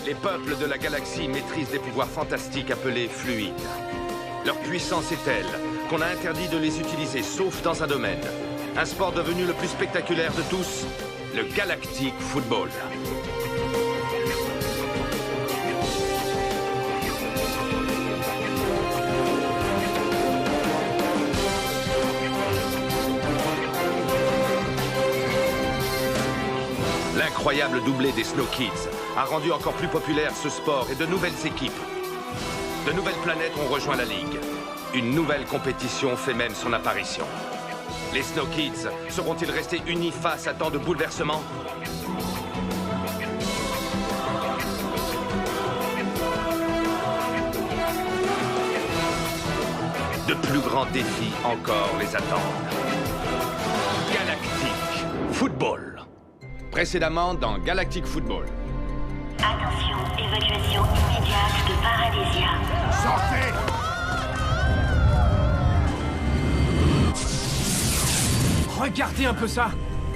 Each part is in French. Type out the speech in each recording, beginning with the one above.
les peuples de la galaxie maîtrisent des pouvoirs fantastiques appelés fluides. Leur puissance est telle qu'on a interdit de les utiliser sauf dans un domaine. Un sport devenu le plus spectaculaire de tous, le Galactic Football. L'incroyable doublé des Snow Kids a rendu encore plus populaire ce sport et de nouvelles équipes. De nouvelles planètes ont rejoint la Ligue. Une nouvelle compétition fait même son apparition. Les Snow Kids seront-ils restés unis face à tant de bouleversements? De plus grands défis encore les attendent. Galactic Football. Précédemment dans Galactic Football. Attention, évacuation immédiate de Paradisia. Sortez! Regardez un peu ça!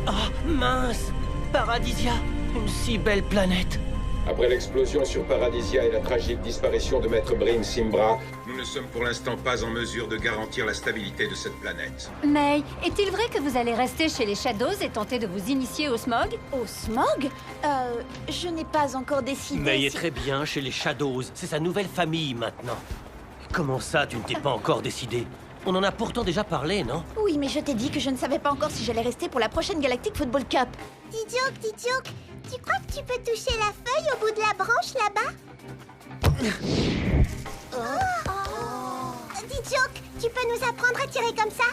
Oh, mince! Paradisia, une si belle planète. Après l'explosion sur Paradisia et la tragique disparition de Maître Brim Simbra, nous ne sommes pour l'instant pas en mesure de garantir la stabilité de cette planète. May, est-il vrai que vous allez rester chez les Shadows et tenter de vous initier au smog? Au smog? Je n'ai pas encore décidé. Mais il est très bien chez les Shadows. C'est sa nouvelle famille maintenant. Comment ça, tu ne t'es pas encore décidé? On en a pourtant déjà parlé, non? Oui, mais je t'ai dit que je ne savais pas encore si j'allais rester pour la prochaine Galactic Football Cup. Tidiouk, tu crois que tu peux toucher la feuille au bout de la branche là-bas? Tidiouk, tu peux nous apprendre à tirer comme ça?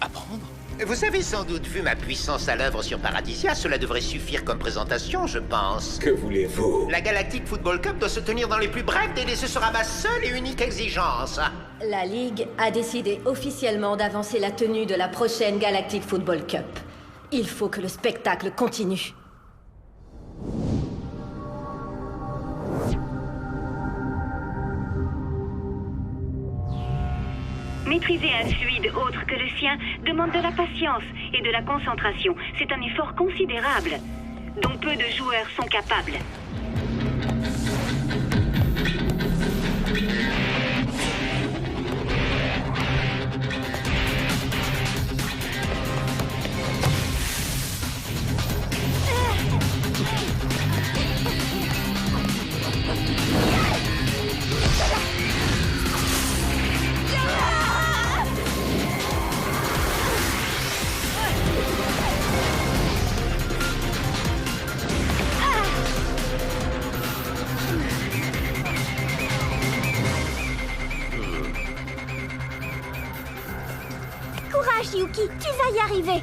Apprendre? Vous avez sans doute vu ma puissance à l'œuvre sur Paradisia. Cela devrait suffire comme présentation, je pense. Que voulez-vous? La Galactic Football Cup doit se tenir dans les plus brefs délais. Ce sera ma seule et unique exigence. La Ligue a décidé officiellement d'avancer la tenue de la prochaine Galactic Football Cup. Il faut que le spectacle continue. Maîtriser un fluide autre que le sien demande de la patience et de la concentration. C'est un effort considérable, dont peu de joueurs sont capables. Courage, Yuki, tu vas y arriver.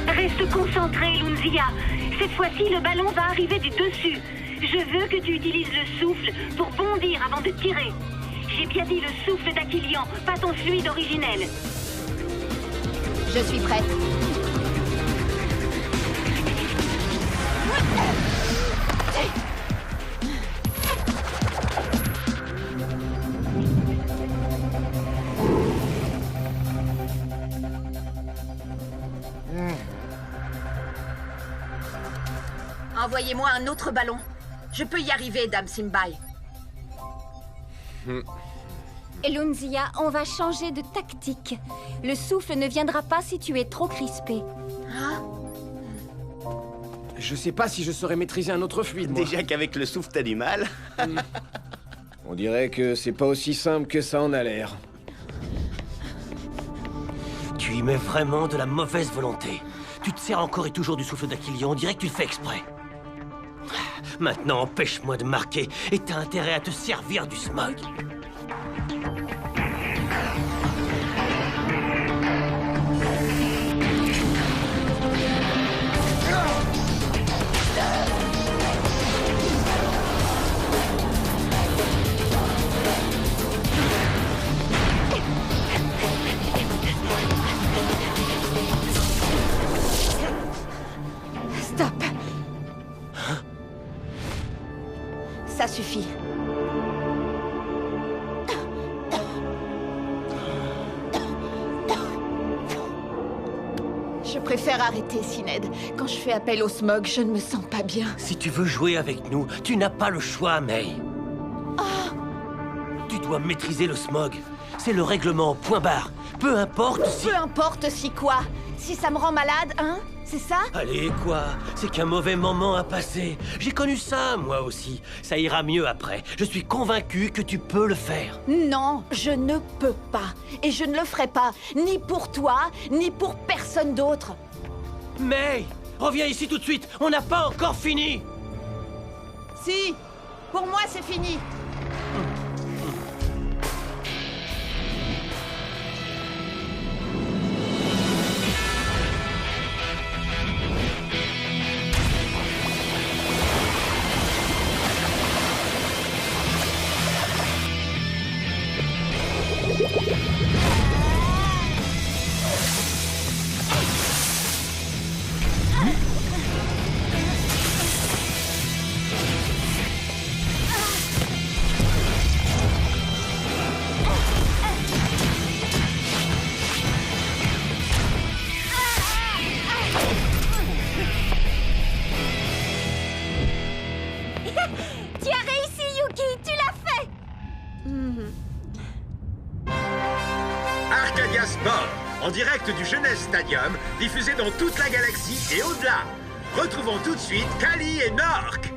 Reste concentré, Lunzia. Cette fois-ci, le ballon va arriver du dessus. Je veux que tu utilises le souffle pour bondir avant de tirer. J'ai bien dit le souffle d'Aquilian, pas ton fluide originel. Je suis prête. Envoyez-moi un autre ballon. Je peux y arriver, Dame Simbai. Lunzia, on va changer de tactique. Le souffle ne viendra pas si tu es trop crispé. Je sais pas si je saurais maîtriser un autre fluide, moi. Déjà qu'avec le souffle, t'as du mal. On dirait que c'est pas aussi simple que ça en a l'air. Tu y mets vraiment de la mauvaise volonté. Tu te sers encore et toujours du souffle d'Aquilion. On dirait que tu le fais exprès. Maintenant, empêche-moi de marquer et t'as intérêt à te servir du smog. Stop. Ça suffit. Je préfère arrêter, Sinéad. Quand je fais appel au smog, je ne me sens pas bien. Si tu veux jouer avec nous, tu n'as pas le choix, May. Tu dois maîtriser le smog. C'est le règlement, point barre. Peu importe si... Peu importe si quoi. Si ça me rend malade, hein? C'est ça? Allez, quoi? C'est qu'un mauvais moment à passer. J'ai connu ça, moi aussi. Ça ira mieux après. Je suis convaincu que tu peux le faire. Non, je ne peux pas. Et je ne le ferai pas. Ni pour toi, ni pour personne d'autre. May, reviens ici tout de suite. On n'a pas encore fini. Si, pour moi c'est fini. Tu as réussi, Yuki! Tu l'as fait! Arcadia Sport, en direct du Jeunesse Stadium, diffusé dans toute la galaxie et au-delà. Retrouvons tout de suite Kali et Nork.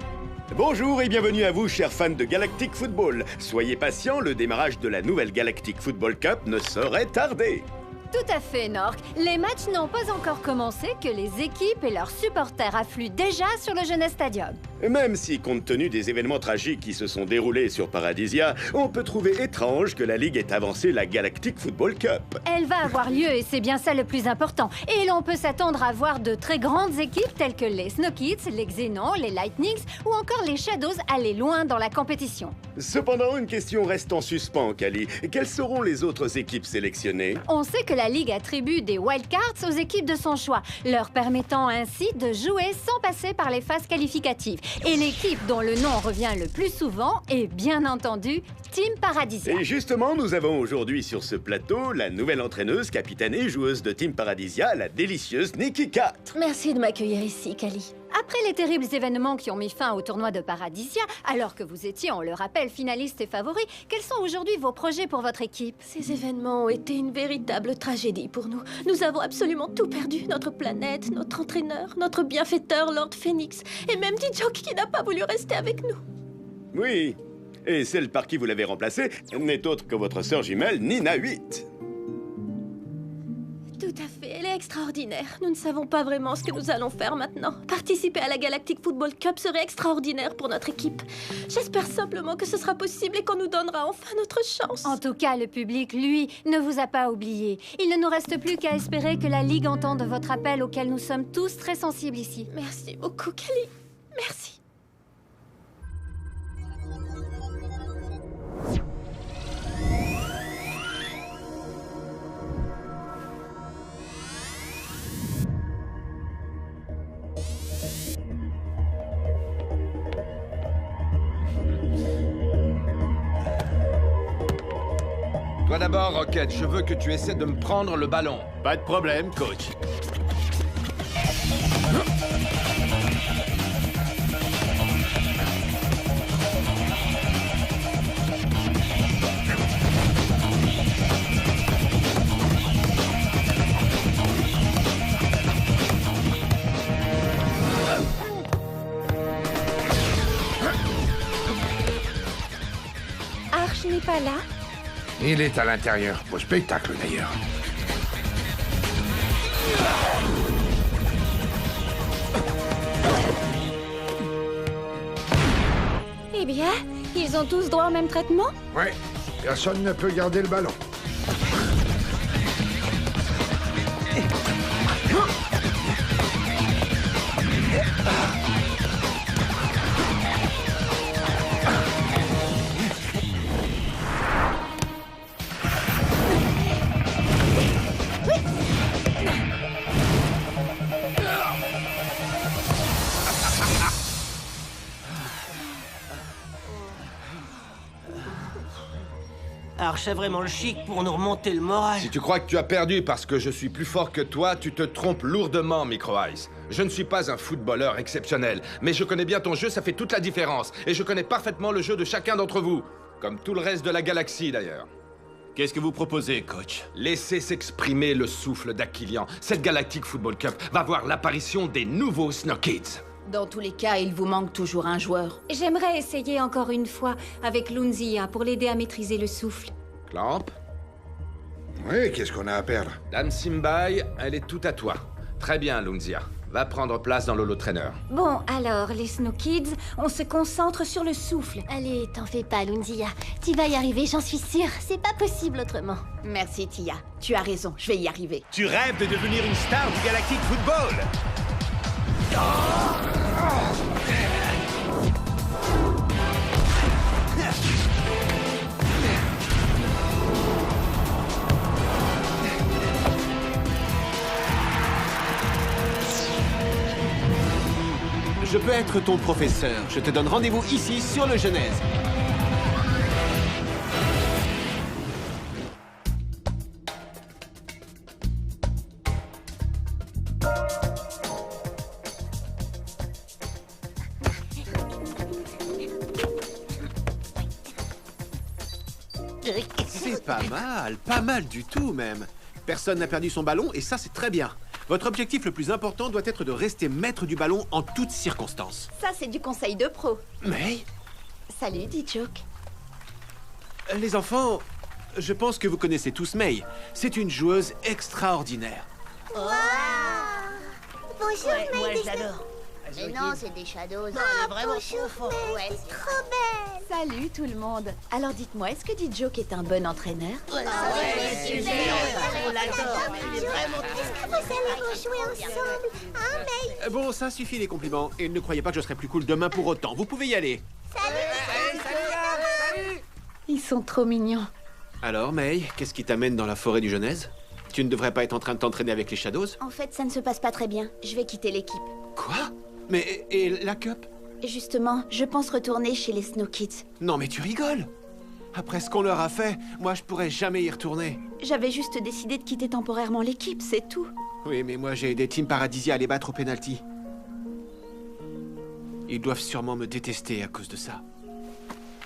Bonjour et bienvenue à vous, chers fans de Galactic Football. Soyez patients, le démarrage de la nouvelle Galactic Football Cup ne saurait tarder. Tout à fait, Nork. Les matchs n'ont pas encore commencé que les équipes et leurs supporters affluent déjà sur le Jeunesse Stadium. Même si, compte tenu des événements tragiques qui se sont déroulés sur Paradisia, on peut trouver étrange que la Ligue ait avancé la Galactic Football Cup. Elle va avoir lieu et c'est bien ça le plus important. Et l'on peut s'attendre à voir de très grandes équipes telles que les Snow Kids, les Xénons, les Lightnings ou encore les Shadows aller loin dans la compétition. Cependant, une question reste en suspens, Kali. Quelles seront les autres équipes sélectionnées? On sait que la Ligue attribue des wildcards aux équipes de son choix, leur permettant ainsi de jouer sans passer par les phases qualificatives. Et l'équipe dont le nom revient le plus souvent est bien entendu Team Paradisia. Et justement, nous avons aujourd'hui sur ce plateau la nouvelle entraîneuse, capitaine et joueuse de Team Paradisia, la délicieuse Nikki Cat. Merci de m'accueillir ici, Kali. Après les terribles événements qui ont mis fin au tournoi de Paradisia, alors que vous étiez, on le rappelle, finaliste et favori, quels sont aujourd'hui vos projets pour votre équipe? Ces événements ont été une véritable tragédie pour nous. Nous avons absolument tout perdu. Notre planète, notre entraîneur, notre bienfaiteur, Lord Phoenix, et même Dijok qui n'a pas voulu rester avec nous. Oui, et celle par qui vous l'avez remplacée n'est autre que votre sœur jumelle, Nina 8. Tout à fait, elle est extraordinaire. Nous ne savons pas vraiment ce que nous allons faire maintenant. Participer à la Galactic Football Cup serait extraordinaire pour notre équipe. J'espère simplement que ce sera possible et qu'on nous donnera enfin notre chance. En tout cas, le public, lui, ne vous a pas oublié. Il ne nous reste plus qu'à espérer que la Ligue entende votre appel auquel nous sommes tous très sensibles ici. Merci beaucoup, Kali. Merci. Toi d'abord, Rocket, je veux que tu essaies de me prendre le ballon. Pas de problème, coach. Arch n'est pas là? Il est à l'intérieur, au spectacle d'ailleurs. Eh bien, ils ont tous droit au même traitement? Ouais, personne ne peut garder le ballon. marche a vraiment le chic pour nous remonter le moral. Si tu crois que tu as perdu parce que je suis plus fort que toi, tu te trompes lourdement, Micro Ice. Je ne suis pas un footballeur exceptionnel, mais je connais bien ton jeu, ça fait toute la différence. Et je connais parfaitement le jeu de chacun d'entre vous. Comme tout le reste de la galaxie, d'ailleurs. Qu'est-ce que vous proposez, coach? Laissez s'exprimer le souffle d'Aquilian. Cette Galactic Football Cup va voir l'apparition des nouveaux Snow Kids. Dans tous les cas, il vous manque toujours un joueur. J'aimerais essayer encore une fois avec Lunzia pour l'aider à maîtriser le souffle. Clamp? Oui, qu'est-ce qu'on a à perdre? Dame Simbai, elle est tout à toi. Très bien, Lunzia. Va prendre place dans l'holo-trainer. Bon, alors, les Snow Kids, on se concentre sur le souffle. Allez, t'en fais pas, Lunzia. Tu vas y arriver, j'en suis sûre. C'est pas possible autrement. Merci, Tia. Tu as raison, je vais y arriver. Tu rêves de devenir une star du Galactic Football. Je peux être ton professeur. Je te donne rendez-vous ici, sur le Genèse. C'est pas mal du tout même. Personne n'a perdu son ballon et ça c'est très bien. Votre objectif le plus important doit être de rester maître du ballon en toutes circonstances. Ça, c'est du conseil de pro. Mais... Salut, D-Joke. Les enfants, je pense que vous connaissez tous May. C'est une joueuse extraordinaire. Wow. Bonjour, May. Moi, je l'adore. Mais non, c'est des Shadows. Non, elle est vraiment bonjour, trop forte. May, c'est trop belle. Salut tout le monde. Alors dites-moi, est-ce que D-Joke est un bon entraîneur? Ouais, super. On l'adore. Il est vraiment Est-ce que vous allez rejouer ensemble? Hein, May? Bon, ça suffit les compliments. Et ne croyez pas que je serai plus cool demain pour autant. Vous pouvez y aller. Salut. Ils sont trop mignons. Alors, May, qu'est-ce qui t'amène dans la forêt du Genèse? Tu ne devrais pas être en train de t'entraîner avec les Shadows? En fait, ça ne se passe pas très bien. Je vais quitter l'équipe. Quoi? Mais et la Cup? Justement, je pense retourner chez les Snow Kids. Non mais tu rigoles! Après ce qu'on leur a fait, moi je pourrais jamais y retourner. J'avais juste décidé de quitter temporairement l'équipe, c'est tout. Oui, mais moi j'ai aidé Team Paradisia à les battre au penalty. Ils doivent sûrement me détester à cause de ça.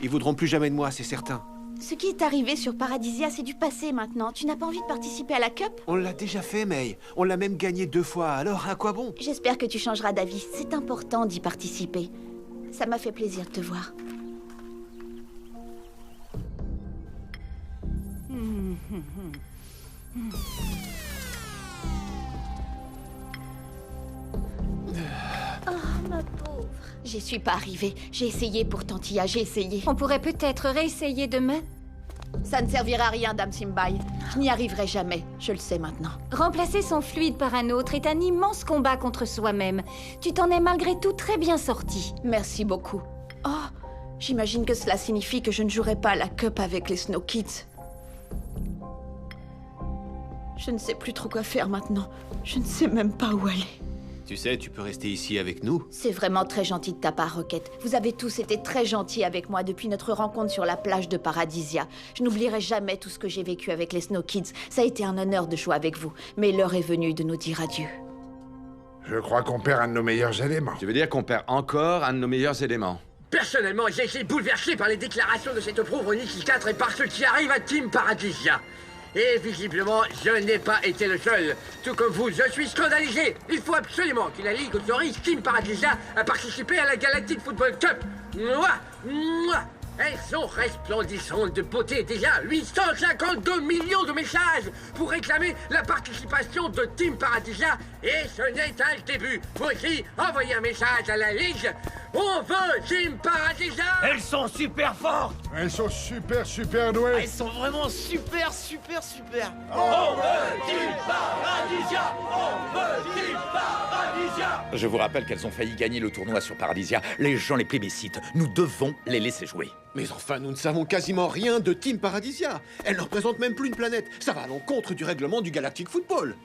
Ils voudront plus jamais de moi, c'est certain. Ce qui est arrivé sur Paradisia, c'est du passé maintenant. Tu n'as pas envie de participer à la Cup? On l'a déjà fait, May. On l'a même gagné 2 fois, alors à quoi bon? J'espère que tu changeras d'avis. C'est important d'y participer. Ça m'a fait plaisir de te voir. Oh, ma pauvre. J'y suis pas arrivée. J'ai essayé pour Tantia, j'ai essayé. On pourrait peut-être réessayer demain. Ça ne servira à rien, Dame Simbai. Je n'y arriverai jamais, je le sais maintenant. Remplacer son fluide par un autre est un immense combat contre soi-même. Tu t'en es malgré tout très bien sorti. Merci beaucoup. Oh, j'imagine que cela signifie que je ne jouerai pas à la Cup avec les Snow Kids. Je ne sais plus trop quoi faire maintenant. Je ne sais même pas où aller. Tu sais, tu peux rester ici avec nous. C'est vraiment très gentil de ta part, Rocket. Vous avez tous été très gentils avec moi depuis notre rencontre sur la plage de Paradisia. Je n'oublierai jamais tout ce que j'ai vécu avec les Snow Kids. Ça a été un honneur de jouer avec vous. Mais l'heure est venue de nous dire adieu. Je crois qu'on perd un de nos meilleurs éléments. Tu veux dire qu'on perd encore un de nos meilleurs éléments? Personnellement, j'ai été bouleversé par les déclarations de cette pauvre Nikki 4 et par ce qui arrive à Team Paradisia. Et visiblement, je n'ai pas été le seul. Tout comme vous, je suis scandalisé. Il faut absolument que la Ligue autorise Team Paradisia à participer à la Galactic Football Cup. Mouah, mouah. Elles sont resplendissantes de beauté. Déjà 852 millions de messages pour réclamer la participation de Team Paradisia. Et ce n'est qu'un début. Vous aussi, envoyez un message à la Ligue. On veut Team Paradisia. Elles sont super fortes. Elles sont super douées. Elles sont vraiment super. On veut Team Paradisia. On veut Team Paradisia. Je vous rappelle qu'elles ont failli gagner le tournoi sur Paradisia. Les gens les plébiscitent. Nous devons les laisser jouer. Mais enfin, nous ne savons quasiment rien de Team Paradisia. Elle ne représente même plus une planète. Ça va à l'encontre du règlement du Galactic Football.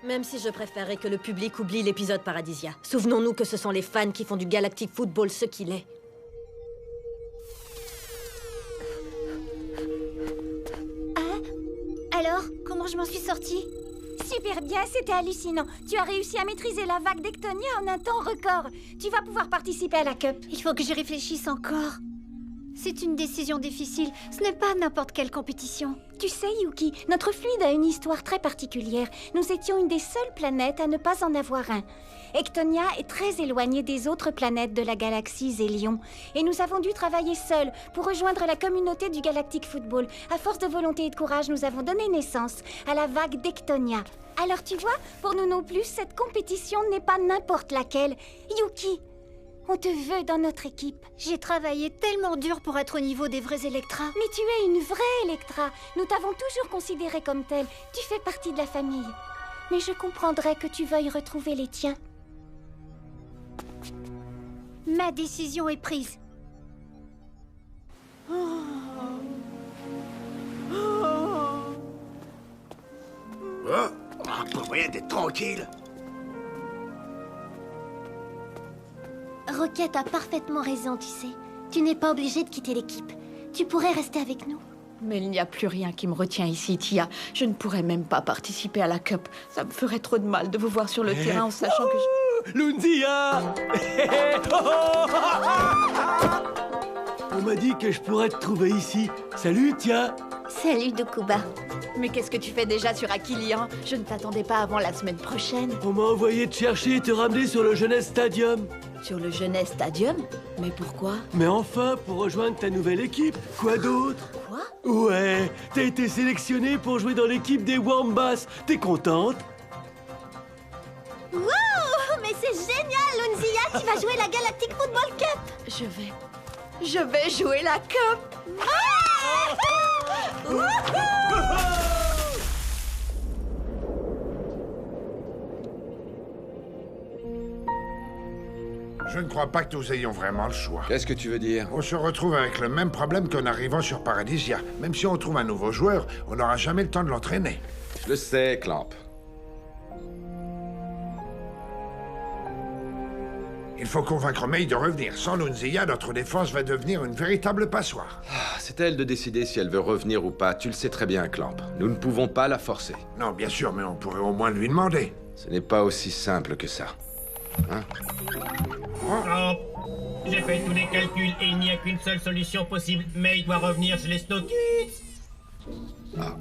Même si je préférerais que le public oublie l'épisode Paradisia. Souvenons-nous que ce sont les fans qui font du Galactic Football ce qu'il est. je m'en suis sortie? Super bien, c'était hallucinant. Tu as réussi à maîtriser la vague d'Ectonia en un temps record. Tu vas pouvoir participer à la Cup. Il faut que j'y réfléchisse encore. C'est une décision difficile. Ce n'est pas n'importe quelle compétition. Tu sais, Yuki, notre fluide a une histoire très particulière. Nous étions une des seules planètes à ne pas en avoir un. Ectonia est très éloignée des autres planètes de la galaxie Zélion. Et nous avons dû travailler seuls pour rejoindre la communauté du Galactic Football. À force de volonté et de courage, nous avons donné naissance à la vague d'Ectonia. Alors tu vois, pour nous non plus, cette compétition n'est pas n'importe laquelle. Yuki, on te veut dans notre équipe. J'ai travaillé tellement dur pour être au niveau des vrais Electra. Mais tu es une vraie Electra. Nous t'avons toujours considérée comme telle. Tu fais partie de la famille. Mais je comprendrais que tu veuilles retrouver les tiens. Ma décision est prise. Pas moyen d'être tranquille. Rocket a parfaitement raison, tu sais. Tu n'es pas obligé de quitter l'équipe. Tu pourrais rester avec nous. Mais il n'y a plus rien qui me retient ici, Tia. Je ne pourrais même pas participer à la Cup. Ça me ferait trop de mal de vous voir sur le terrain en sachant que je... Lunzia. On m'a dit que je pourrais te trouver ici. Salut, Tia. Salut, Dokuba. Mais qu'est-ce que tu fais déjà sur Aquilian? Je ne t'attendais pas avant la semaine prochaine. On m'a envoyé te chercher et te ramener sur le Jeunesse Stadium. Sur le Jeunesse Stadium? Mais pourquoi? Mais enfin, pour rejoindre ta nouvelle équipe. Quoi d'autre? Quoi? Ouais, t'as été sélectionné pour jouer dans l'équipe des Wombats. T'es contente? Wow! Mais c'est génial, Lunzia! Tu vas jouer la Galactic Football Cup! Je vais jouer la Cup! Je ne crois pas que nous ayons vraiment le choix. Qu'est-ce que tu veux dire? On se retrouve avec le même problème qu'en arrivant sur Paradisia. Même si on trouve un nouveau joueur, on n'aura jamais le temps de l'entraîner. Je le sais, Clamp. Il faut convaincre May de revenir. Sans Lunzia, notre défense va devenir une véritable passoire. C'est à elle de décider si elle veut revenir ou pas. Tu le sais très bien, Clamp. Nous ne pouvons pas la forcer. Non, bien sûr, mais on pourrait au moins lui demander. Ce n'est pas aussi simple que ça. Hein? Clamp, j'ai fait tous les calculs et il n'y a qu'une seule solution possible. May doit revenir chez les Snow Kids. Ah.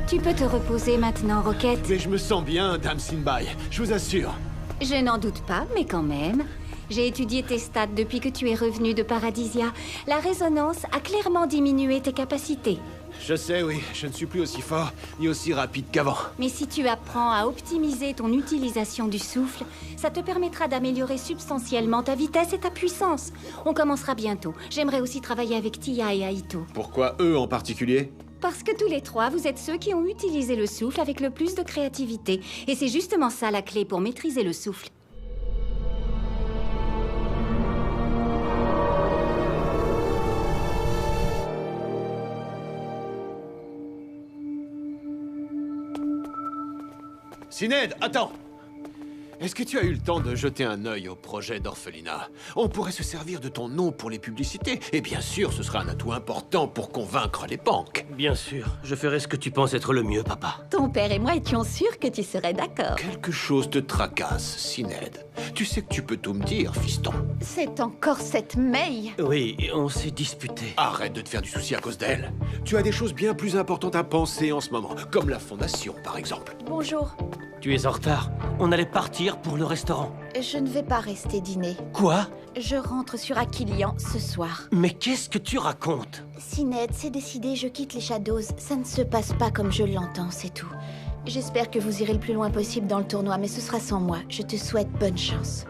Tu peux te reposer maintenant, Rocket. Mais je me sens bien, Dame Sinbai, je vous assure. Je n'en doute pas, mais quand même. J'ai étudié tes stats depuis que tu es revenu de Paradisia. La résonance a clairement diminué tes capacités. Je sais, oui, je ne suis plus aussi fort, ni aussi rapide qu'avant. Mais si tu apprends à optimiser ton utilisation du souffle, ça te permettra d'améliorer substantiellement ta vitesse et ta puissance. On commencera bientôt. J'aimerais aussi travailler avec Tia et Aito. Pourquoi eux en particulier? Parce que tous les trois, vous êtes ceux qui ont utilisé le souffle avec le plus de créativité. Et c'est justement ça la clé pour maîtriser le souffle. Sinéad, attends! Est-ce que tu as eu le temps de jeter un œil au projet d'orphelinat? On pourrait se servir de ton nom pour les publicités. Et bien sûr, ce sera un atout important pour convaincre les banques. Bien sûr, je ferai ce que tu penses être le mieux, papa. Ton père et moi étions sûrs que tu serais d'accord. Quelque chose te tracasse, Sinéad. Tu sais que tu peux tout me dire, fiston. C'est encore cette May. Oui, on s'est disputé. Arrête de te faire du souci à cause d'elle. Tu as des choses bien plus importantes à penser en ce moment, comme la fondation, par exemple. Bonjour. Tu es en retard. On allait partir pour le restaurant. Je ne vais pas rester dîner. Quoi? Je rentre sur Aquilian ce soir. Mais qu'est-ce que tu racontes? Sinéad, c'est décidé, je quitte les Shadows. Ça ne se passe pas comme je l'entends, c'est tout. J'espère que vous irez le plus loin possible dans le tournoi, mais ce sera sans moi. Je te souhaite bonne chance.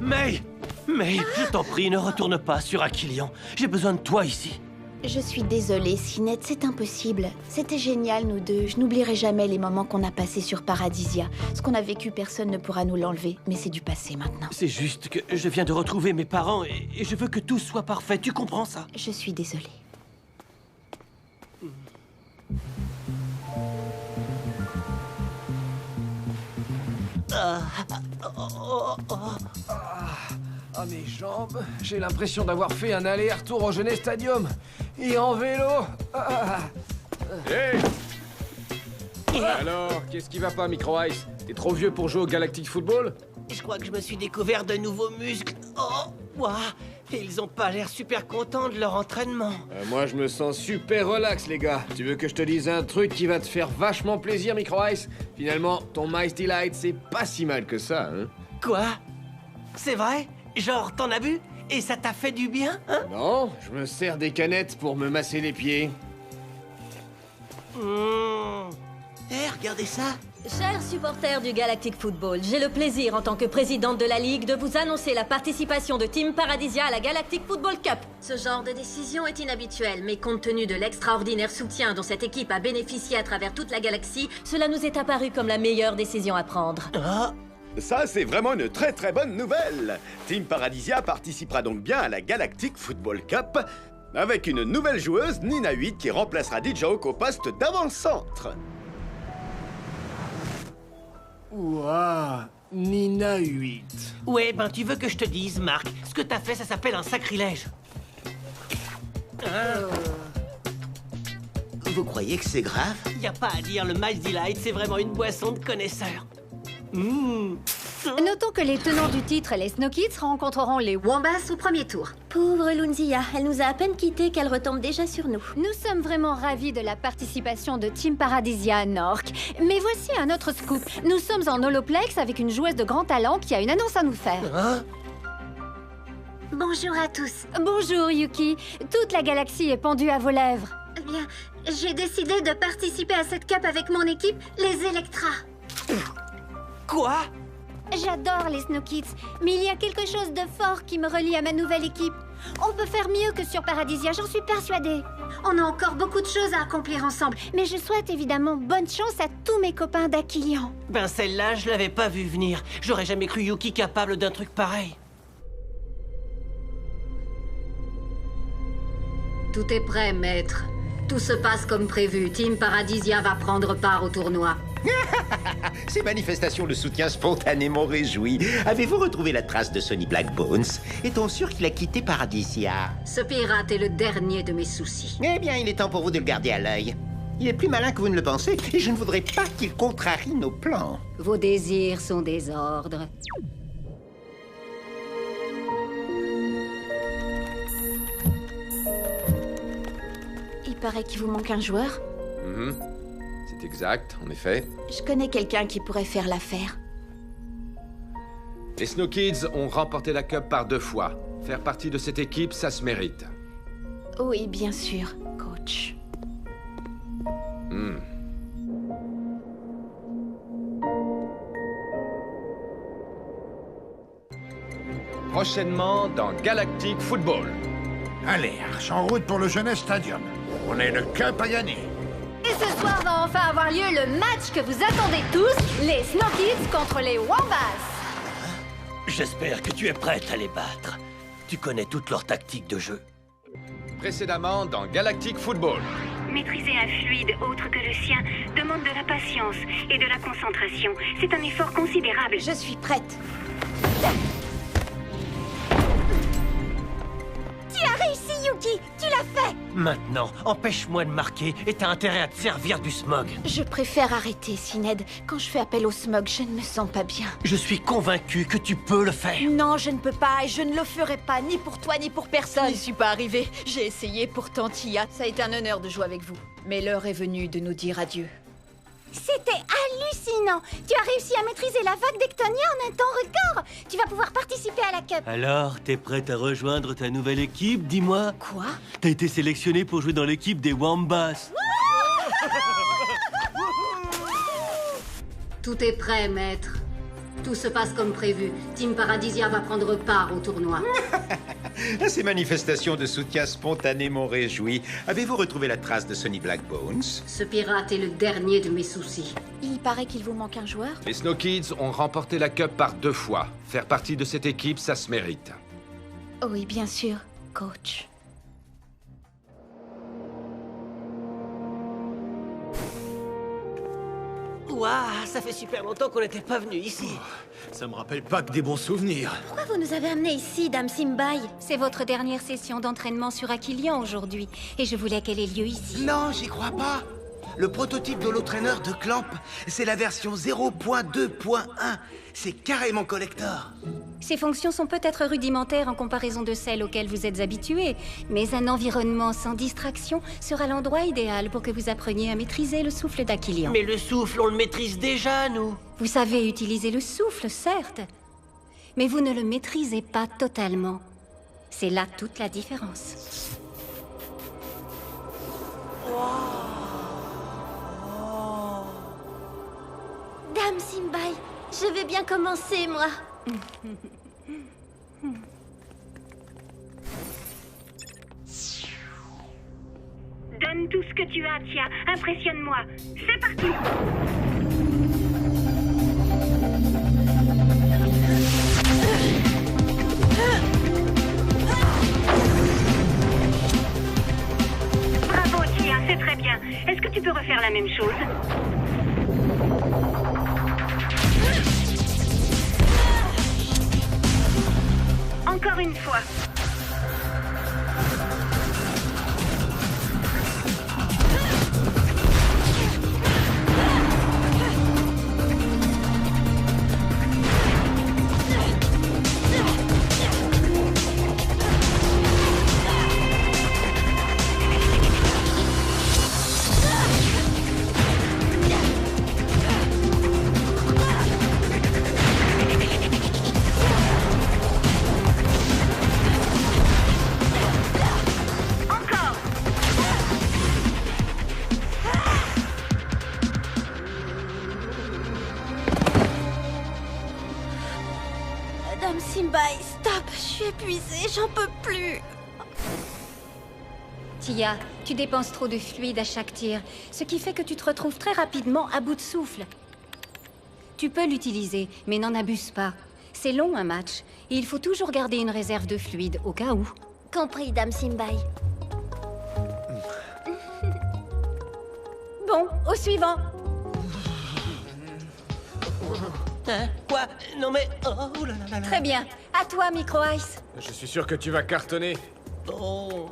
May, je t'en prie, ne retourne pas sur Aquilian. J'ai besoin de toi ici. Je suis désolée, Sinéad, c'est impossible. C'était génial, nous deux. Je n'oublierai jamais les moments qu'on a passés sur Paradisia. Ce qu'on a vécu, personne ne pourra nous l'enlever. Mais c'est du passé maintenant. C'est juste que je viens de retrouver mes parents et je veux que tout soit parfait. Tu comprends ça? Je suis désolée. Ah, mes jambes. J'ai l'impression d'avoir fait un aller-retour au Jeunesse Stadium. Et en vélo. Hey! Alors, qu'est-ce qui va pas, Micro Ice? T'es trop vieux pour jouer au Galactic Football? Je crois que je me suis découvert de nouveaux muscles. Oh, ouah. Et ils ont pas l'air super contents de leur entraînement. Moi, je me sens super relax, les gars. Tu veux que je te dise un truc qui va te faire vachement plaisir, Micro Ice? Finalement, ton Mice Delight, c'est pas si mal que ça, hein? Quoi? C'est vrai? Genre, t'en as bu? Et ça t'a fait du bien, hein? Non, je me sers des canettes pour me masser les pieds. Regardez ça! Chers supporters du Galactic Football, j'ai le plaisir en tant que présidente de la Ligue de vous annoncer la participation de Team Paradisia à la Galactic Football Cup. Ce genre de décision est inhabituel, mais compte tenu de l'extraordinaire soutien dont cette équipe a bénéficié à travers toute la galaxie, cela nous est apparu comme la meilleure décision à prendre. Ça, c'est vraiment une très très bonne nouvelle. Team Paradisia participera donc bien à la Galactic Football Cup avec une nouvelle joueuse, Nina 8, qui remplacera D-Joke au poste d'avant-centre. Ouah, Nina 8. Ouais, ben tu veux que je te dise, Marc, ce que t'as fait, ça s'appelle un sacrilège. Vous croyez que c'est grave? Y a pas à dire, le Mice Delight, c'est vraiment une boisson de connaisseurs. Notons que les tenants du titre, les Snow Kids, rencontreront les Wombats au premier tour. Pauvre Lunzia, elle nous a à peine quittés qu'elle retombe déjà sur nous. Nous sommes vraiment ravis de la participation de Team Paradisia à Nork. Mais voici un autre scoop. Nous sommes en holoplex avec une joueuse de grand talent qui a une annonce à nous faire. Bonjour à tous. Bonjour Yuki. Toute la galaxie est pendue à vos lèvres. Eh bien, j'ai décidé de participer à cette cup avec mon équipe, les Electra. Quoi? J'adore les Snow Kids, mais il y a quelque chose de fort qui me relie à ma nouvelle équipe. On peut faire mieux que sur Paradisia, j'en suis persuadée. On a encore beaucoup de choses à accomplir ensemble. Mais je souhaite évidemment bonne chance à tous mes copains d'Aquilian. Ben celle-là, je l'avais pas vue venir. J'aurais jamais cru Yuki capable d'un truc pareil. Tout est prêt, maître. Tout se passe comme prévu. Team Paradisia va prendre part au tournoi. Ces manifestations de soutien spontanément réjouies. Avez-vous retrouvé la trace de Sonny Blackbones? Est-on sûr qu'il a quitté Paradisia? Ce pirate est le dernier de mes soucis. Eh bien, il est temps pour vous de le garder à l'œil. Il est plus malin que vous ne le pensez, et je ne voudrais pas qu'il contrarie nos plans. Vos désirs sont des ordres. Il paraît qu'il vous manque un joueur. C'est exact, en effet. Je connais quelqu'un qui pourrait faire l'affaire. Les Snow Kids ont remporté la Cup par 2 fois. Faire partie de cette équipe, ça se mérite. Oui, bien sûr, coach. Prochainement dans Galactic Football. Allez, Arch, en route pour le Jeunesse Stadium. On a une cup à gagner. Et ce soir va enfin avoir lieu le match que vous attendez tous, les Snow Kids contre les Wombats. J'espère que tu es prête à les battre. Tu connais toutes leurs tactiques de jeu. Précédemment dans Galactic Football. Maîtriser un fluide autre que le sien demande de la patience et de la concentration. C'est un effort considérable. Je suis prête. Tu as réussi, Yuki! Tu l'as fait! Maintenant, empêche-moi de marquer et t'as intérêt à te servir du smog. Je préfère arrêter, Syned. Quand je fais appel au smog, je ne me sens pas bien. Je suis convaincu que tu peux le faire. Non, je ne peux pas et je ne le ferai pas, ni pour toi, ni pour personne. Je n'y suis pas arrivée. J'ai essayé pourtant, Tia. Ça a été un honneur de jouer avec vous. Mais l'heure est venue de nous dire adieu. C'était hallucinant! Tu as réussi à maîtriser la vague d'Ectonia en un temps record! Tu vas pouvoir participer à la Cup! Alors, t'es prête à rejoindre ta nouvelle équipe, dis-moi? Quoi? T'as été sélectionnée pour jouer dans l'équipe des Wombats. Tout est prêt, maître. Tout se passe comme prévu. Team Paradisia va prendre part au tournoi. Ces manifestations de soutien spontanément réjouies. Avez-vous retrouvé la trace de Sonny Blackbones? Ce pirate est le dernier de mes soucis. Il paraît qu'il vous manque un joueur. Les Snow Kids ont remporté la Cup par 2 fois. Faire partie de cette équipe, ça se mérite. Oui, bien sûr, coach. Waouh, ça fait super longtemps qu'on n'était pas venu ici. Ça me rappelle pas que des bons souvenirs. Pourquoi vous nous avez amenés ici, Dame Simbai? C'est votre dernière session d'entraînement sur Aquilian aujourd'hui, et je voulais qu'elle ait lieu ici. Non, j'y crois pas. Le prototype d'holotraîneur de Clamp, c'est la version 0.2.1. C'est carrément collector. Ces fonctions sont peut-être rudimentaires en comparaison de celles auxquelles vous êtes habitués, mais un environnement sans distraction sera l'endroit idéal pour que vous appreniez à maîtriser le souffle d'Aquilian. Mais le souffle, on le maîtrise déjà, nous. Vous savez utiliser le souffle, certes, mais vous ne le maîtrisez pas totalement. C'est là toute la différence. Dame Simbai, je vais bien commencer, moi. Donne tout ce que tu as, Tia. Impressionne-moi. C'est parti. Bravo, Tia. C'est très bien. Est-ce que tu peux refaire la même chose? Encore une fois. Dame Simbai, stop, je suis épuisée, j'en peux plus. Tia, tu dépenses trop de fluide à chaque tir, ce qui fait que tu te retrouves très rapidement à bout de souffle. Tu peux l'utiliser, mais n'en abuse pas. C'est long un match, et il faut toujours garder une réserve de fluide au cas où. Compris, Dame Simbai. Bon, au suivant. Hein? Quoi? Non mais... Oh là là là là. Très bien. À toi, Micro Ice. Je suis sûr que tu vas cartonner. Oh.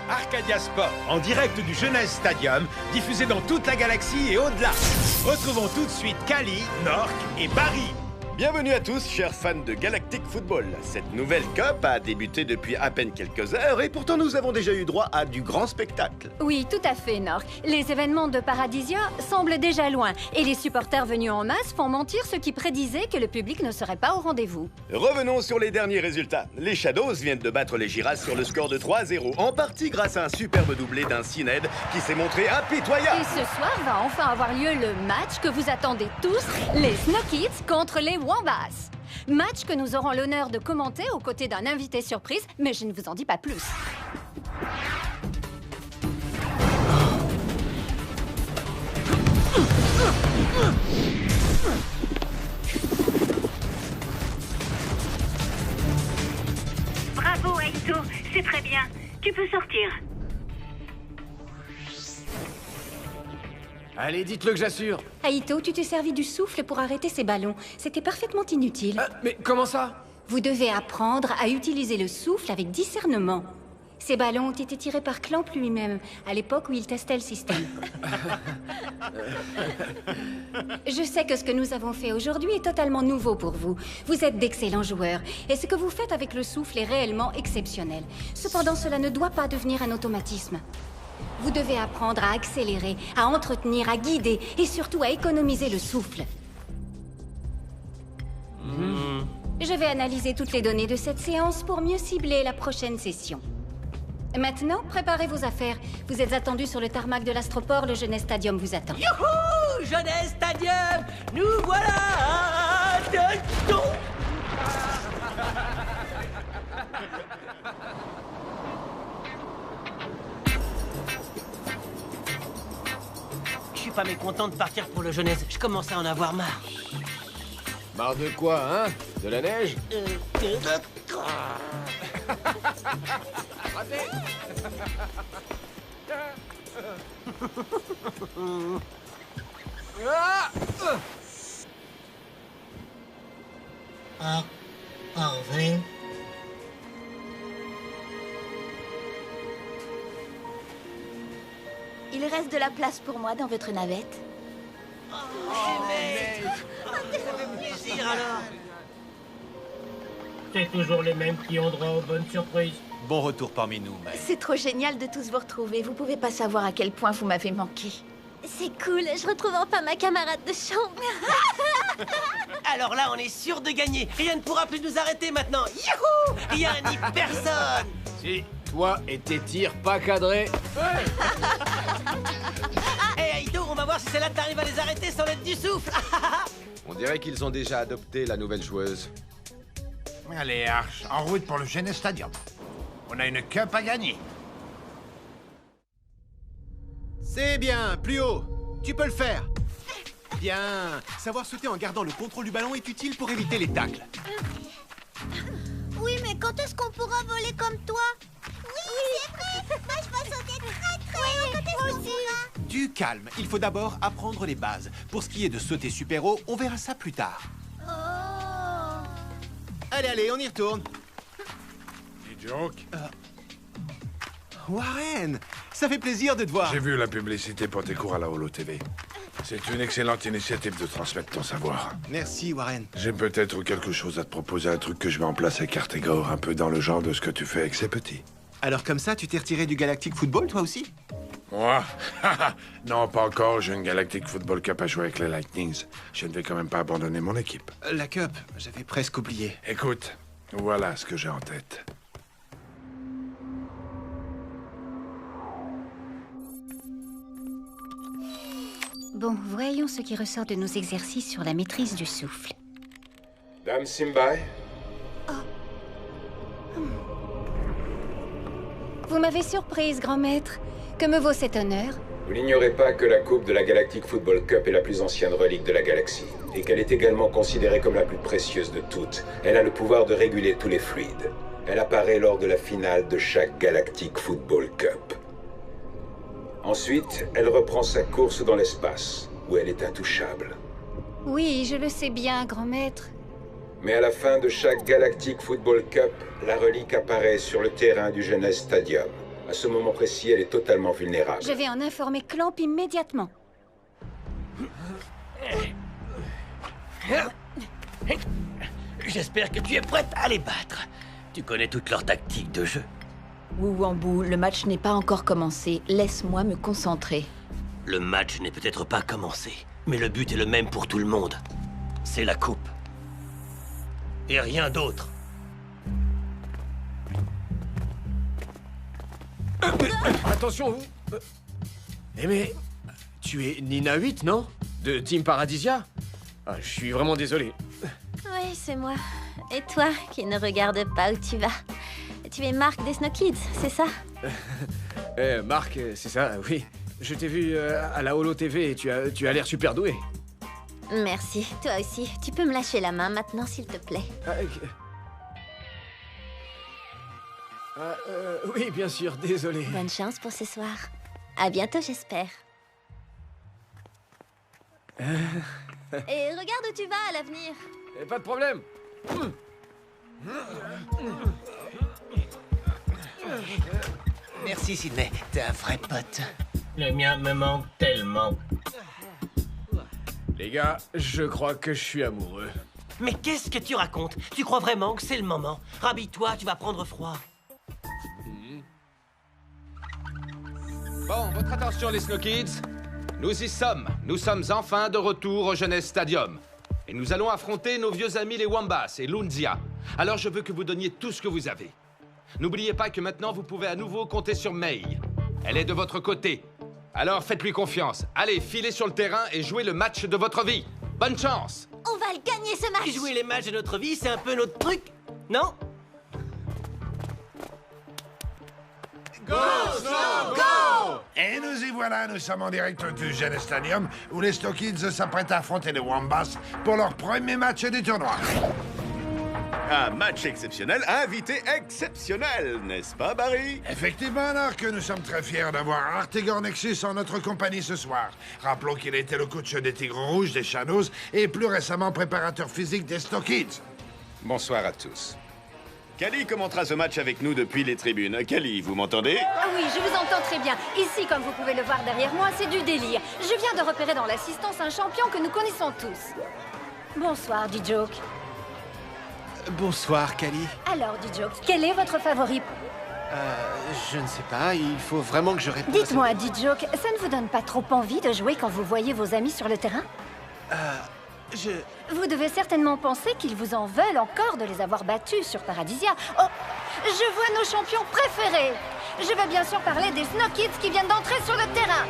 Arcadia Sport, en direct du Genèse Stadium, diffusé dans toute la galaxie et au-delà. Retrouvons tout de suite Kali, Nork et Barry. Bienvenue à tous, chers fans de Galactic Football. Cette nouvelle Cup a débuté depuis à peine quelques heures et pourtant nous avons déjà eu droit à du grand spectacle. Oui, tout à fait, Nork. Les événements de Paradisia semblent déjà loin et les supporters venus en masse font mentir ceux qui prédisaient que le public ne serait pas au rendez-vous. Revenons sur les derniers résultats. Les Shadows viennent de battre les Giras sur le score de 3-0, en partie grâce à un superbe doublé d'un Syned qui s'est montré impitoyable. Et ce soir va enfin avoir lieu le match que vous attendez tous, les Snow Kids contre les Wombats. Match que nous aurons l'honneur de commenter aux côtés d'un invité surprise, mais je ne vous en dis pas plus. Bravo, Aito. C'est très bien. Tu peux sortir. Allez, dites-le que j'assure. Aito, tu t'es servi du souffle pour arrêter ces ballons. C'était parfaitement inutile. Mais comment ça? Vous devez apprendre à utiliser le souffle avec discernement. Ces ballons ont été tirés par Clamp lui-même, à l'époque où il testait le système. Je sais que ce que nous avons fait aujourd'hui est totalement nouveau pour vous. Vous êtes d'excellents joueurs, et ce que vous faites avec le souffle est réellement exceptionnel. Cependant, cela ne doit pas devenir un automatisme. Vous devez apprendre à accélérer, à entretenir, à guider, et surtout à économiser le souffle. Je vais analyser toutes les données de cette séance pour mieux cibler la prochaine session. Maintenant, préparez vos affaires. Vous êtes attendus sur le tarmac de l'Astroport, le Genèse Stadium vous attend. Youhou! Genèse Stadium! Nous voilà! Je suis pas mécontent de partir pour le Genèse. Je commence à en avoir marre. Marre de quoi, hein? De la neige? En vrai. Il reste de la place pour moi dans votre navette. Plaisir alors. C'est toujours les mêmes qui ont droit aux bonnes surprises. Bon retour parmi nous, May. C'est trop génial de tous vous retrouver. Vous pouvez pas savoir à quel point vous m'avez manqué. C'est cool, je retrouve enfin ma camarade de chambre. Alors là, on est sûr de gagner. Rien ne pourra plus nous arrêter maintenant. Youhou! Rien ni personne. Si, toi et tes tirs pas cadrés. Hey, Aido, on va voir si celle-là t'arrive à les arrêter sans l'aide du souffle. On dirait qu'ils ont déjà adopté la nouvelle joueuse. Allez, Arch, en route pour le Jeunesse Stadium. On a une cup à gagner. C'est bien, plus haut. Tu peux le faire. Bien. Savoir sauter en gardant le contrôle du ballon est utile pour éviter les tacles. Oui, mais quand est-ce qu'on pourra voler comme toi? Oui, c'est vrai. Moi, je vais sauter très haut. Quand est-ce qu'on pourra? Du calme. Il faut d'abord apprendre les bases. Pour ce qui est de sauter super haut, on verra ça plus tard. Oh. Allez, on y retourne. Dis joke. Warren, ça fait plaisir de te voir. J'ai vu la publicité pour tes cours à la Holo TV. C'est une excellente initiative de transmettre ton savoir. Merci, Warren. J'ai peut-être quelque chose à te proposer, un truc que je mets en place avec Artegor, un peu dans le genre de ce que tu fais avec ces petits. Alors comme ça, tu t'es retiré du Galactic Football, toi aussi? Moi? Non, pas encore. J'ai une Galactic Football Cup à jouer avec les Lightnings. Je ne vais quand même pas abandonner mon équipe. La Cup, j'avais presque oublié. Écoute, voilà ce que j'ai en tête. Bon, voyons ce qui ressort de nos exercices sur la maîtrise du souffle. Dame Simbai, Vous m'avez surprise, grand maître. Que me vaut cet honneur? vous n'ignorez pas que la Coupe de la Galactic Football Cup est la plus ancienne relique de la galaxie, et qu'elle est également considérée comme la plus précieuse de toutes. Elle a le pouvoir de réguler tous les fluides. Elle apparaît lors de la finale de chaque Galactic Football Cup. Ensuite, elle reprend sa course dans l'espace, où elle est intouchable. Oui, je le sais bien, grand maître. Mais à la fin de chaque Galactic Football Cup, la relique apparaît sur le terrain du Jeunesse Stadium. À ce moment précis, elle est totalement vulnérable. Je vais en informer Clamp immédiatement. J'espère que tu es prête à les battre. Tu connais toutes leurs tactiques de jeu. Wouwambou, le match n'est pas encore commencé. Laisse-moi me concentrer. Le match n'est peut-être pas commencé, mais le but est le même pour tout le monde. C'est la coupe. Et rien d'autre. Attention, vous. Mais tu es Nina 8, non? De Team Paradisia? Ah, je suis vraiment désolé. Oui, c'est moi. Et toi, qui ne regarde pas où tu vas? Tu es Marc des Snow Kids, c'est ça? Marc, c'est ça, oui. Je t'ai vu à la Holo TV et tu as l'air super doué. Merci, toi aussi. Tu peux me lâcher la main maintenant, s'il te plaît. Oui, bien sûr, désolé. Bonne chance pour ce soir. À bientôt, j'espère. Et regarde où tu vas à l'avenir. Pas de problème. Merci, Sydney. T'es un vrai pote. Le mien me manque tellement. Les gars, je crois que je suis amoureux. Mais qu'est-ce que tu racontes? Tu crois vraiment que c'est le moment? Rhabille-toi, tu vas prendre froid. Bon, votre attention les Snow Kids. Nous y sommes. Nous sommes enfin de retour au Jeunesse Stadium. Et nous allons affronter nos vieux amis les Wombas et Lunzia. Alors je veux que vous donniez tout ce que vous avez. N'oubliez pas que maintenant vous pouvez à nouveau compter sur May. Elle est de votre côté. Alors faites-lui confiance. Allez, filez sur le terrain et jouez le match de votre vie. Bonne chance! On va le gagner ce match! Jouer les matchs de notre vie, c'est un peu notre truc, non? Go, Snow, go! Et nous y voilà, nous sommes en direct du Jeunesse Stadium, où les Snow Kids s'apprêtent à affronter les Wombas pour leur premier match du tournoi. Un match exceptionnel, invité exceptionnel, n'est-ce pas, Barry? Effectivement, alors que nous sommes très fiers d'avoir Artegor Nexus en notre compagnie ce soir. Rappelons qu'il était le coach des Tigres Rouges, des Shadows, et plus récemment préparateur physique des Snow Kids. Bonsoir à tous. Kali commentera ce match avec nous depuis les tribunes. Kali, vous m'entendez? Ah oui, je vous entends très bien. Ici, comme vous pouvez le voir derrière moi, c'est du délire. Je viens de repérer dans l'assistance un champion que nous connaissons tous. Bonsoir, D-Joke. Bonsoir, Kali. Alors, D-Joke, quel est votre favori? Je ne sais pas, il faut vraiment que je réponde. Dites-moi, D-Joke, ça ne vous donne pas trop envie de jouer quand vous voyez vos amis sur le terrain? Vous devez certainement penser qu'ils vous en veulent encore de les avoir battus sur Paradisia. Oh, je vois nos champions préférés. Je veux bien sûr parler des Snow Kids qui viennent d'entrer sur le terrain.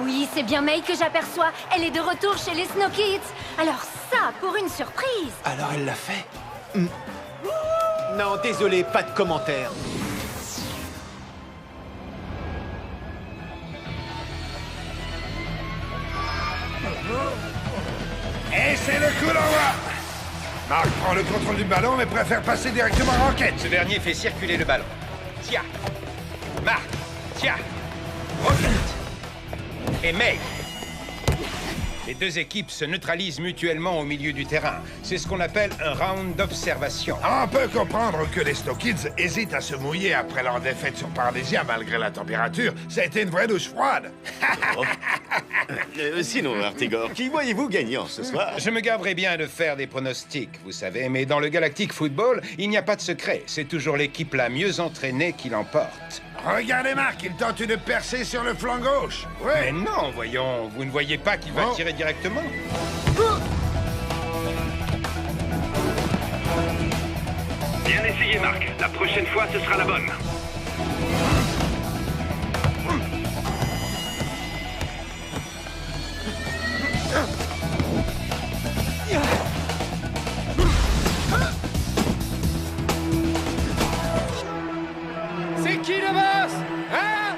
Oui, c'est bien May que j'aperçois. Elle est de retour chez les Snow Kids. Alors ça, pour une surprise. Alors elle l'a fait? Non, désolé, pas de commentaire. Et c'est le coup d'envoi. Marc prend le contrôle du ballon mais préfère passer directement à Rocket. Ce dernier fait circuler le ballon. Tiens. Marc. Tiens. Rocket. Et May. Les deux équipes se neutralisent mutuellement au milieu du terrain. C'est ce qu'on appelle un round d'observation. On peut comprendre que les Snow Kids hésitent à se mouiller après leur défaite sur Paradisia malgré la température. Ça a été une vraie douche froide. Sinon, Artegor, qui voyez-vous gagnant ce soir? Je me garderais bien de faire des pronostics, vous savez, mais dans le Galactic Football, il n'y a pas de secret. C'est toujours l'équipe la mieux entraînée qui l'emporte. Regardez Marc, il tente une percée sur le flanc gauche. Oui. Mais non, voyons, vous ne voyez pas qu'il va tirer directement? Bien essayé, Marc. La prochaine fois, ce sera la bonne. C'est qui le boss? Hein?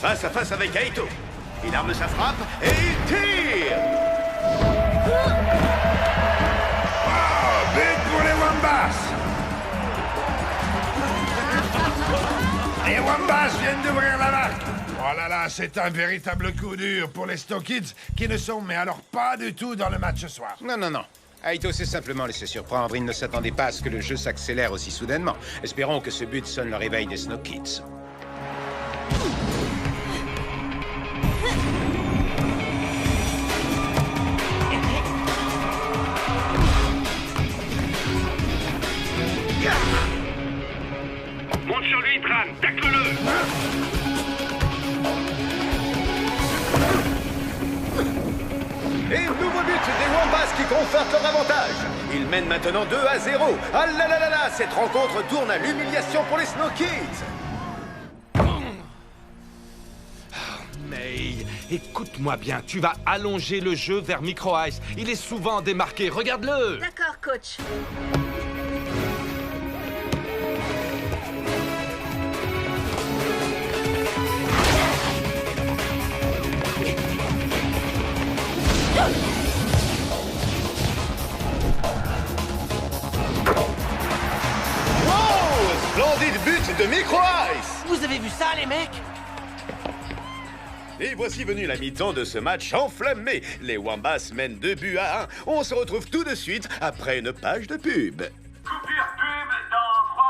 Face à face avec Aito. Il arme sa frappe et il tire. But pour les Wombats. Les Wombats viennent d'ouvrir la marque. Oh là là, c'est un véritable coup dur pour les Snow Kids qui ne sont, mais alors pas du tout dans le match ce soir. Non, non, non. Aito s'est simplement laissé surprendre. Il ne s'attendait pas à ce que le jeu s'accélère aussi soudainement. Espérons que ce but sonne le réveil des Snow Kids. Monte sur lui, Tran. Tacle-le. Et nouveau but des Wombats qui confortent leur avantage. Ils mènent maintenant 2-0. Ah là là là là, cette rencontre tourne à l'humiliation pour les Snow Kids. May, écoute-moi bien, tu vas allonger le jeu vers Micro Ice. Il est souvent démarqué, regarde-le. D'accord, coach. Wow, splendide but de Micro Ice. Vous avez vu ça, les mecs? Et voici venu la mi-temps de ce match enflammé. Les Wombats mènent 2-1. On se retrouve tout de suite après une page de pub. Coupure pub dans 3,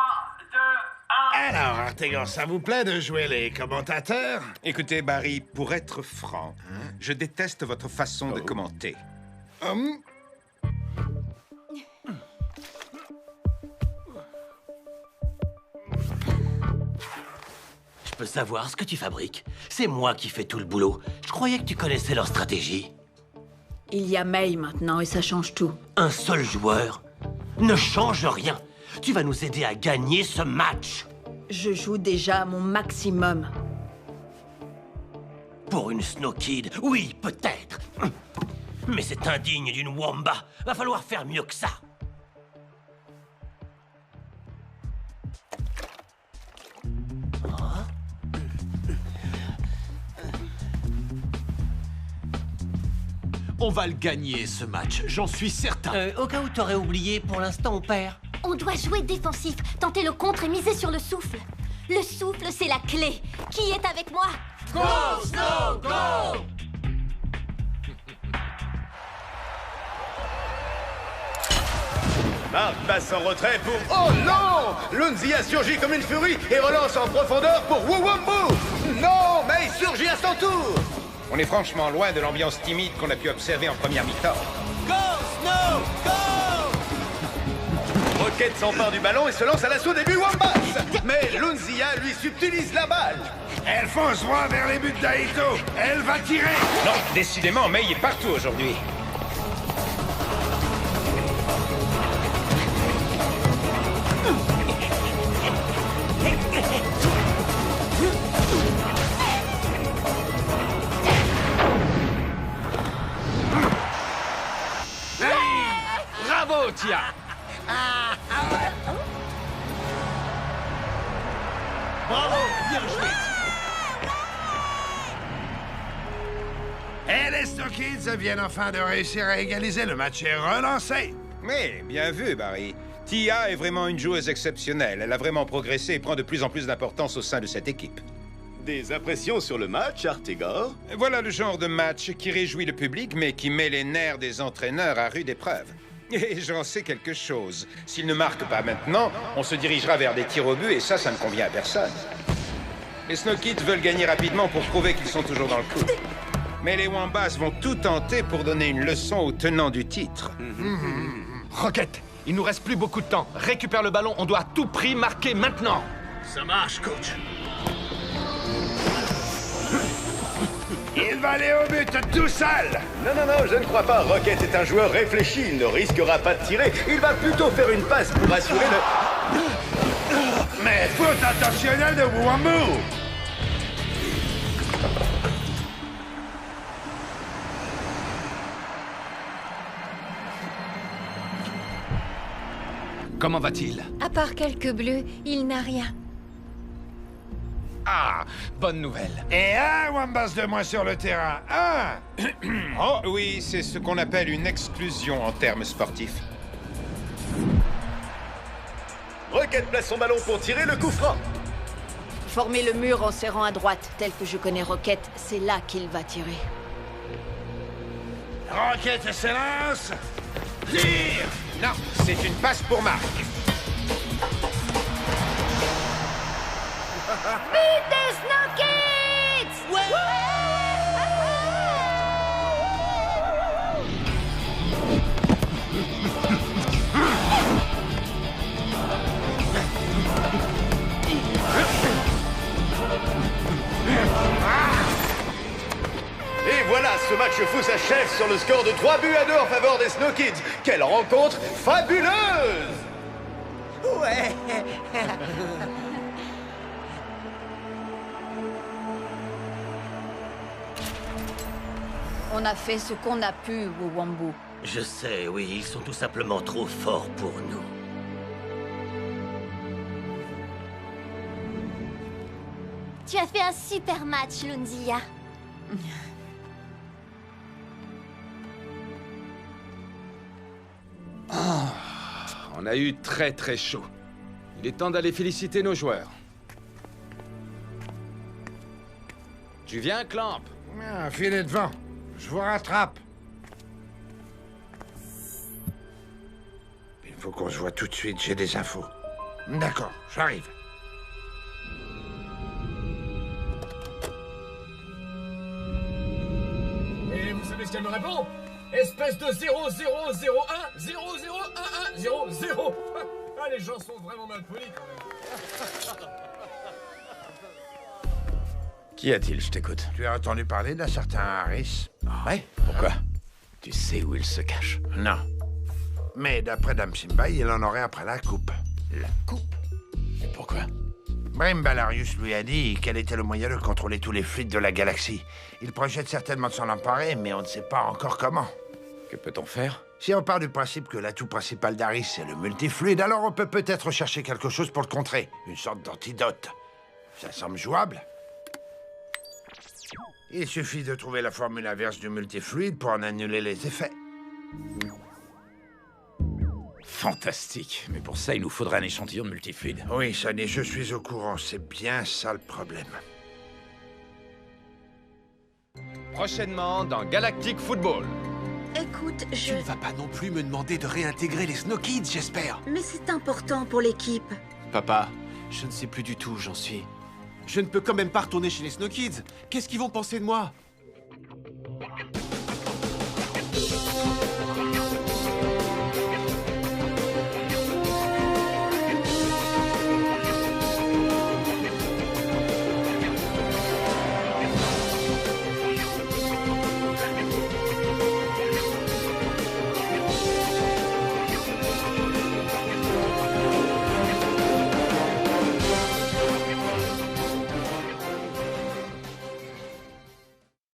2, 1... Alors, Artegan, ça vous plaît de jouer les commentateurs? Écoutez, Barry, pour être franc, je déteste votre façon de commenter. Je peux savoir ce que tu fabriques? C'est moi qui fais tout le boulot. Je croyais que tu connaissais leur stratégie. Il y a May maintenant et ça change tout. Un seul joueur ne change rien. Tu vas nous aider à gagner ce match. Je joue déjà à mon maximum. Pour une Snow Kid, oui, peut-être. Mais c'est indigne d'une Wamba. Va falloir faire mieux que ça. On va le gagner, ce match. J'en suis certain. Au cas où t'aurais oublié, pour l'instant, on perd. On doit jouer défensif, tenter le contre et miser sur le souffle. Le souffle, c'est la clé. Qui est avec moi? Go, Snow, go! Marc passe en retrait pour... Oh non! Lunzia surgit comme une furie et relance en profondeur pour Wuwambu! Non, mais il surgit à son tour! On est franchement loin de l'ambiance timide qu'on a pu observer en première mi-temps. Go, Snow, go! Rocket s'empare du ballon et se lance à l'assaut des Wambas. Mais Lunzia lui subtilise la balle. Elle fonce droit vers les buts d'Aito. Elle va tirer. Non, décidément, May est partout aujourd'hui. Bravo, Tia! Bravo, bien joué! Et les Snow Kids viennent enfin de réussir à égaliser. Le match est relancé. Mais bien vu, Barry. Tia est vraiment une joueuse exceptionnelle. Elle a vraiment progressé et prend de plus en plus d'importance au sein de cette équipe. Des impressions sur le match, Artegor? Voilà le genre de match qui réjouit le public, mais qui met les nerfs des entraîneurs à rude épreuve. Et j'en sais quelque chose. S'ils ne marquent pas maintenant, on se dirigera vers des tirs au but, et ça ne convient à personne. Les Snow Kids veulent gagner rapidement pour prouver qu'ils sont toujours dans le coup. Mais les Wambas vont tout tenter pour donner une leçon aux tenants du titre. Rocket, il nous reste plus beaucoup de temps. Récupère le ballon, on doit à tout prix marquer maintenant. Ça marche, coach. Il va aller au but tout seul. Non, non, non, je ne crois pas. Rocket est un joueur réfléchi. Il ne risquera pas de tirer. Il va plutôt faire une passe pour assurer le... Mais faute intentionnelle de Wuwambu. Comment va-t-il? À part quelques bleus, il n'a rien. Ah, bonne nouvelle. Et un Wambas de moins sur le terrain. Un. Oh oui, c'est ce qu'on appelle une exclusion en termes sportifs. Rocket place son ballon pour tirer le coup franc. Formez le mur en serrant à droite. Tel que je connais Rocket, c'est là qu'il va tirer. Rocket s'élance. Tire. Non, c'est une passe pour Marc. But des Snow Kids! Ouais! Et voilà, ce match fou s'achève sur le score de 3-2 en faveur des Snow Kids. Quelle rencontre fabuleuse! Ouais. On a fait ce qu'on a pu, Wuwambu. Je sais, oui, ils sont tout simplement trop forts pour nous. Tu as fait un super match, Lunzia. On a eu très très chaud. Il est temps d'aller féliciter nos joueurs. Tu viens, Clamp? Filez devant. Je vous rattrape. Il faut qu'on se voit tout de suite, j'ai des infos. D'accord, j'arrive. qu'est-ce qu'elle me répond? Espèce de 0001 001100. Ah, les gens sont vraiment mal polis quand même. Qu'y a-t-il, je t'écoute. Tu as entendu parler d'un certain Harris? Ouais? Pourquoi? Tu sais où il se cache? Non. Mais d'après Dame Simba, il en aurait après la coupe. La coupe? Mais pourquoi? Brim Balarius lui a dit quel était le moyen de contrôler tous les fluides de la galaxie. Il projette certainement de s'en emparer, mais on ne sait pas encore comment. Que peut-on faire? Si on part du principe que l'atout principal d'Harris, c'est le multifluide, alors on peut peut-être chercher quelque chose pour le contrer. Une sorte d'antidote. Ça semble jouable. Il suffit de trouver la formule inverse du multifluide pour en annuler les effets. Fantastique. Mais pour ça, il nous faudrait un échantillon de multifluide. Oui, Sonny, je suis au courant. C'est bien ça le problème. Prochainement dans Galactic Football. Écoute, Tu ne vas pas non plus me demander de réintégrer les Snow Kids, j'espère. Mais c'est important pour l'équipe. Papa, je ne sais plus du tout où j'en suis. Je ne peux quand même pas retourner chez les Snow Kids. Qu'est-ce qu'ils vont penser de moi?